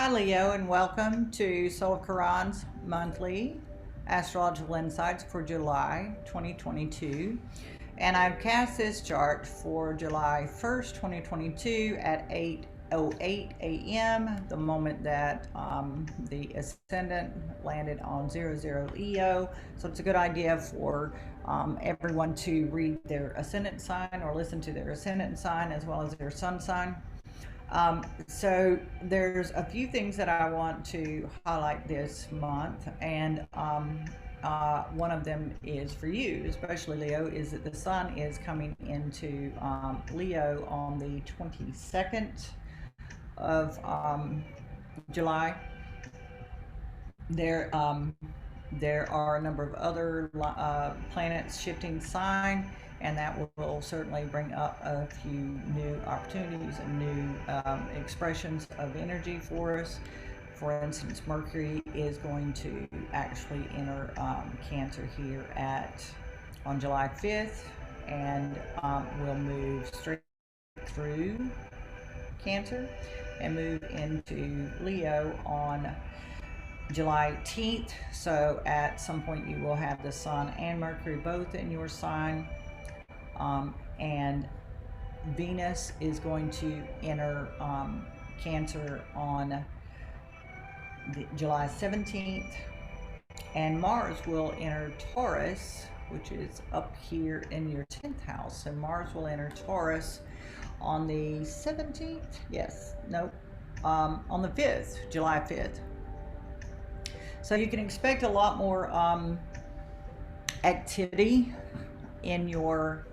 Hi, Leo, and welcome to Soul Quran's monthly astrological insights for July 2022. And I've cast this chart for July 1st, 2022 at 8:08 a.m., the moment that the ascendant landed on 00 Leo. So it's a good idea for everyone to read their ascendant sign or listen to their ascendant sign as well as their sun sign. So there's a few things that I want to highlight this month, and one of them is for you, especially Leo, is that the sun is coming into Leo on the 22nd of July. There, there are a number of other planets shifting sign, and that will certainly bring up a few new opportunities and new expressions of energy for us. For instance, Mercury is going to actually enter Cancer here on July 5th, and will move straight through Cancer and move into Leo on July 18th. So at some point you will have the Sun and Mercury both in your sign, and Venus is going to enter Cancer on July 17th, and Mars will enter Taurus, which is up here in your 10th house. So Mars will enter Taurus on the 17th. Yes, nope, on the 5th, July 5th. So you can expect a lot more activity in your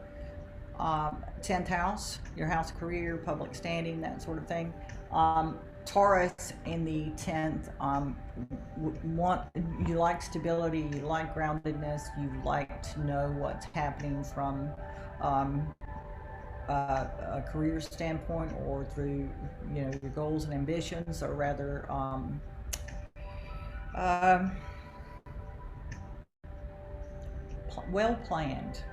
10th house, your house of career, public standing, that sort of thing. Taurus in the 10th, you like stability, you like groundedness, you like to know what's happening from a career standpoint or through your goals and ambitions, or rather well planned.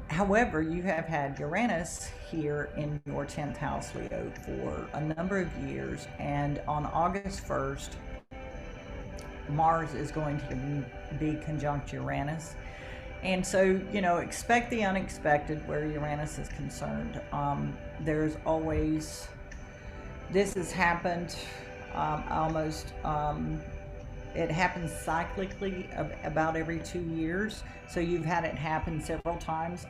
However, you have had Uranus here in your 10th house, Leo, for a number of years, and on August 1st, Mars is going to be conjunct Uranus. And so, expect the unexpected where Uranus is concerned. There's always, this has happened almost, it happens cyclically about every 2 years. So you've had it happen several times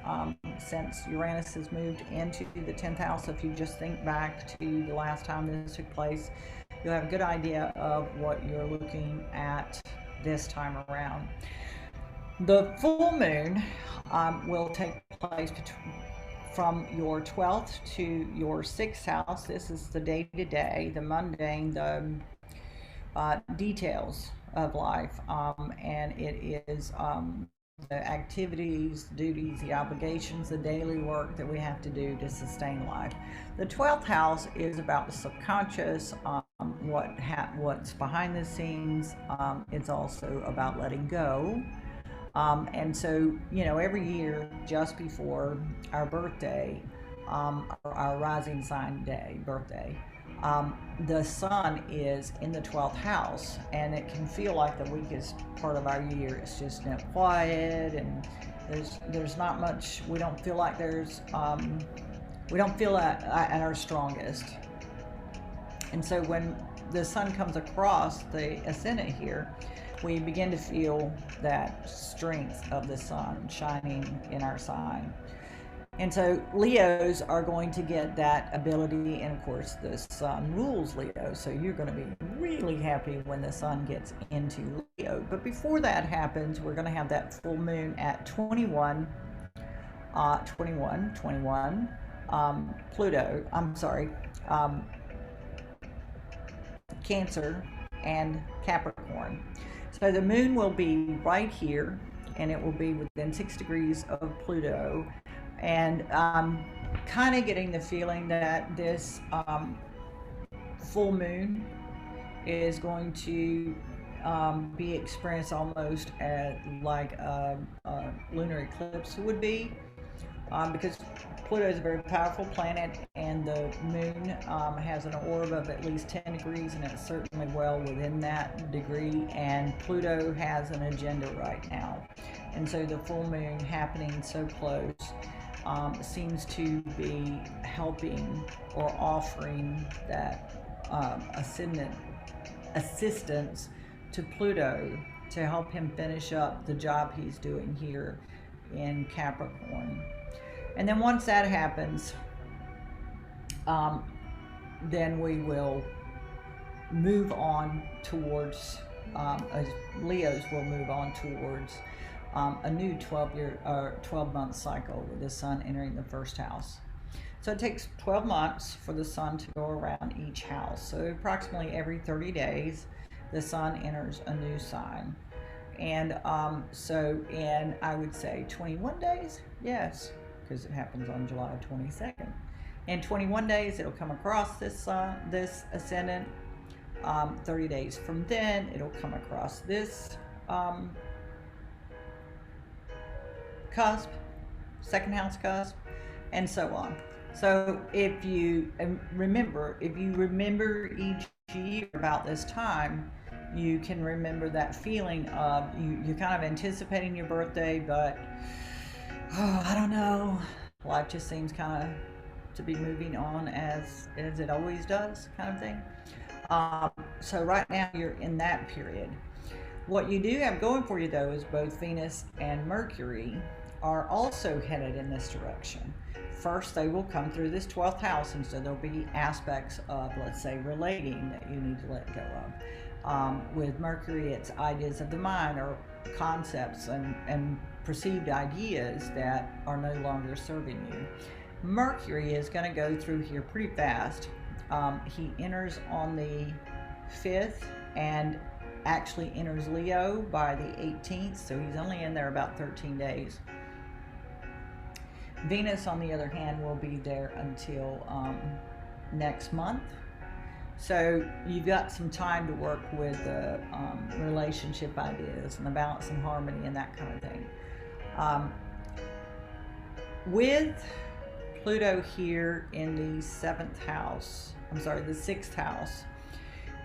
since Uranus has moved into the 10th house. So if you just think back to the last time this took place, you'll have a good idea of what you're looking at this time around. The full moon will take place from your 12th to your 6th house. This is the day-to-day, the mundane, the details of life, and it is the activities, duties, the obligations, the daily work that we have to do to sustain life. The 12th house is about the subconscious, what's behind the scenes. It's also about letting go. And so, every year, just before our birthday, our rising sign day, birthday, the sun is in the 12th house, and it can feel like the weakest part of our year. It's just quiet, and there's not much. We don't feel like we don't feel at our strongest. And so when the sun comes across the ascendant here, we begin to feel that strength of the sun shining in our sign. And so Leos are going to get that ability, and of course the sun rules Leo, so you're going to be really happy when the sun gets into Leo. But before that happens, we're going to have that full moon at 21, Pluto, Cancer and Capricorn. So the moon will be right here, and it will be within 6 degrees of Pluto. And I'm kind of getting the feeling that this full moon is going to be experienced almost like a lunar eclipse would be, because Pluto is a very powerful planet, and the moon has an orb of at least 10 degrees, and it's certainly well within that degree. And Pluto has an agenda right now. And so the full moon happening so close seems to be helping or offering that ascendant assistance to Pluto to help him finish up the job he's doing here in Capricorn. And then once that happens, then we will move on towards, as Leos will move on towards a new 12-month cycle with the sun entering the first house. So it takes 12 months for the sun to go around each house. So approximately every 30 days, the sun enters a new sign. And so in, I would say, 21 days, yes, because it happens on July 22nd. In 21 days, it'll come across this ascendant. 30 days from then, it'll come across this cusp, second house cusp, and so on. So if you remember each year about this time, you can remember that feeling of you're kind of anticipating your birthday, but I don't know, life just seems kind of to be moving on as it always does, kind of thing. So right now you're in that period. What you do have going for you, though, is both Venus and Mercury are also headed in this direction. First, they will come through this 12th house, and so there'll be aspects of, let's say, relating that you need to let go of. With Mercury, it's ideas of the mind or concepts and perceived ideas that are no longer serving you. Mercury is going to go through here pretty fast. He enters on the 5th and actually enters Leo by the 18th, so he's only in there about 13 days. Venus, on the other hand, will be there until next month. So you've got some time to work with the relationship ideas and the balance and harmony and that kind of thing. With Pluto here in the 6th house,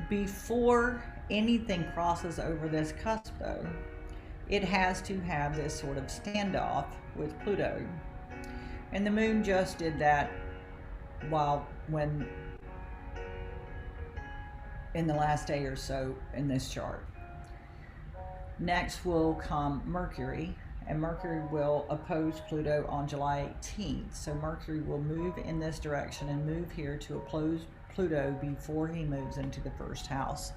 before anything crosses over this cusp, though, it has to have this sort of standoff with Pluto. And the moon just did that when in the last day or so in this chart. Next will come Mercury, and Mercury will oppose Pluto on July 18th. So Mercury will move in this direction and move here to oppose Pluto before he moves into the first house.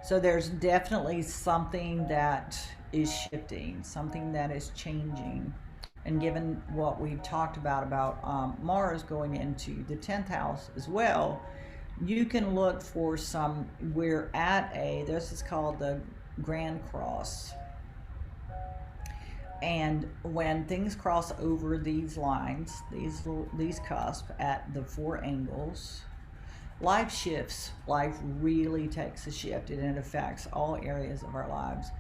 So there's definitely something that is shifting, something that is changing. And given what we've talked about Mars going into the 10th house as well, you can look for some, we're at this is called the Grand Cross. And when things cross over these lines, these cusps at the 4 angles, life shifts. Life really takes a shift, and it affects all areas of our lives.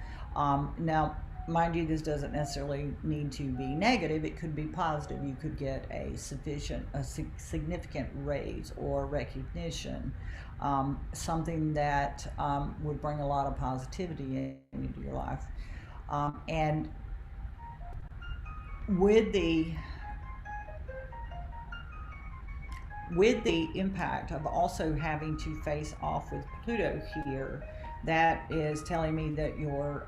Now, mind you, this doesn't necessarily need to be negative. It could be positive. You could get a significant raise or recognition, something that would bring a lot of positivity into your life. And with the impact of also having to face off with Pluto here, that is telling me that your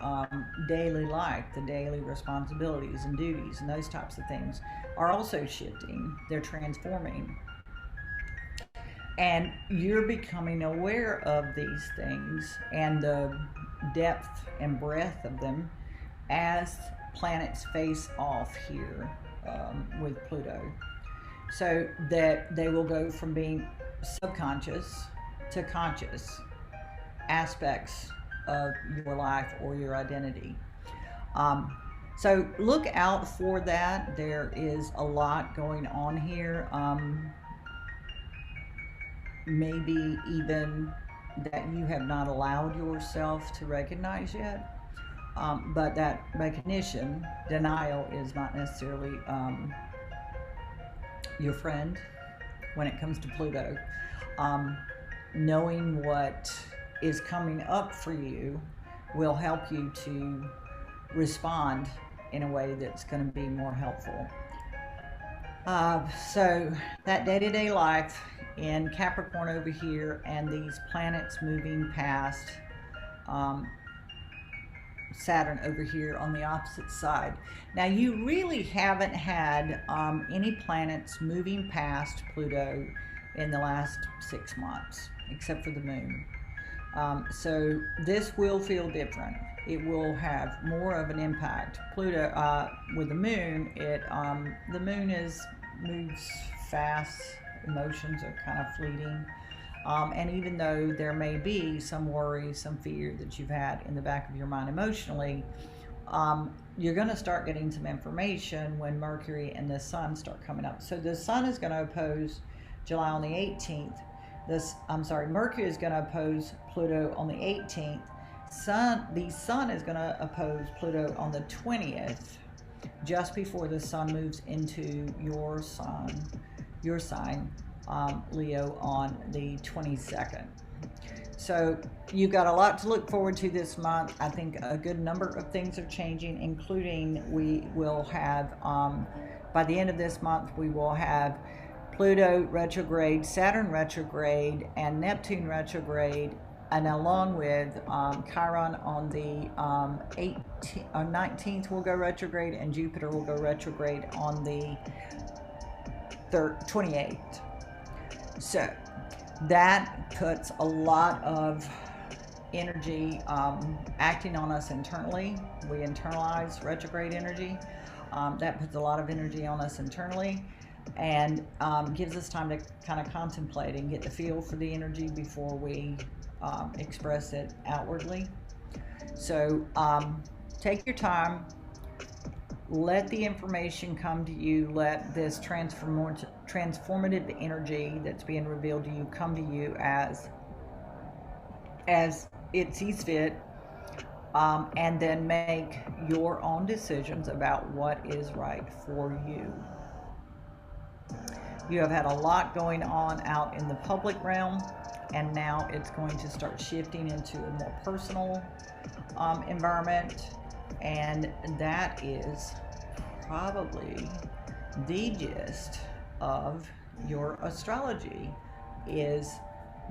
daily life, the daily responsibilities and duties and those types of things are also shifting. They're transforming. And you're becoming aware of these things and the depth and breadth of them as planets face off here with Pluto. So that they will go from being subconscious to conscious aspects of your life or your identity. So look out for that. There is a lot going on here. Maybe even that you have not allowed yourself to recognize yet. But that recognition, denial is not necessarily your friend when it comes to Pluto. Knowing what is coming up for you will help you to respond in a way that's going to be more helpful. So that day-to-day life in Capricorn over here, and these planets moving past um, Saturn over here on the opposite side. Now, you really haven't had any planets moving past Pluto in the last 6 months, except for the moon. So this will feel different. It will have more of an impact. Pluto with the moon, the moon moves fast. Emotions are kind of fleeting. And even though there may be some worry, some fear that you've had in the back of your mind emotionally, you're going to start getting some information when Mercury and the Sun start coming up. So the Sun is going to oppose July on the 18th. Mercury is going to oppose Pluto on the 18th. The Sun is going to oppose Pluto on the 20th, just before the Sun moves into your sign, Leo, on the 22nd. So you've got a lot to look forward to this month. I think a good number of things are changing, including we will have, by the end of this month, we will have Pluto retrograde, Saturn retrograde, and Neptune retrograde, and along with Chiron on the 19th will go retrograde, and Jupiter will go retrograde on the 28th. So that puts a lot of energy acting on us internally. We internalize retrograde energy. That puts a lot of energy on us internally, and gives us time to kind of contemplate and get the feel for the energy before we express it outwardly. So take your time, let the information come to you, let this transformative energy that's being revealed to you come to you as it sees fit, and then make your own decisions about what is right for you. You have had a lot going on out in the public realm, and now it's going to start shifting into a more personal environment, and that is probably the gist of your astrology, is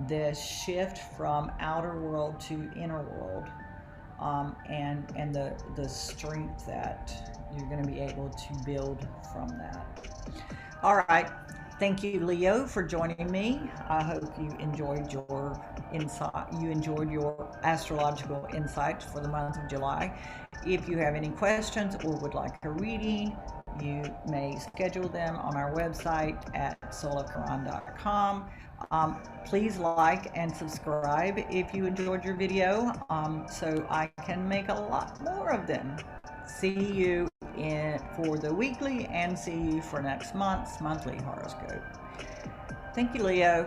this shift from outer world to inner world, and the strength that you're going to be able to build from that. All right. Thank you, Leo, for joining me. I hope you enjoyed your insight. You enjoyed your astrological insights for the month of July. If you have any questions or would like a reading, you may schedule them on our website at solachiron.com. Please like and subscribe if you enjoyed your video, so I can make a lot more of them. See you for the weekly, and see you for next month's monthly horoscope. Thank you, Leo.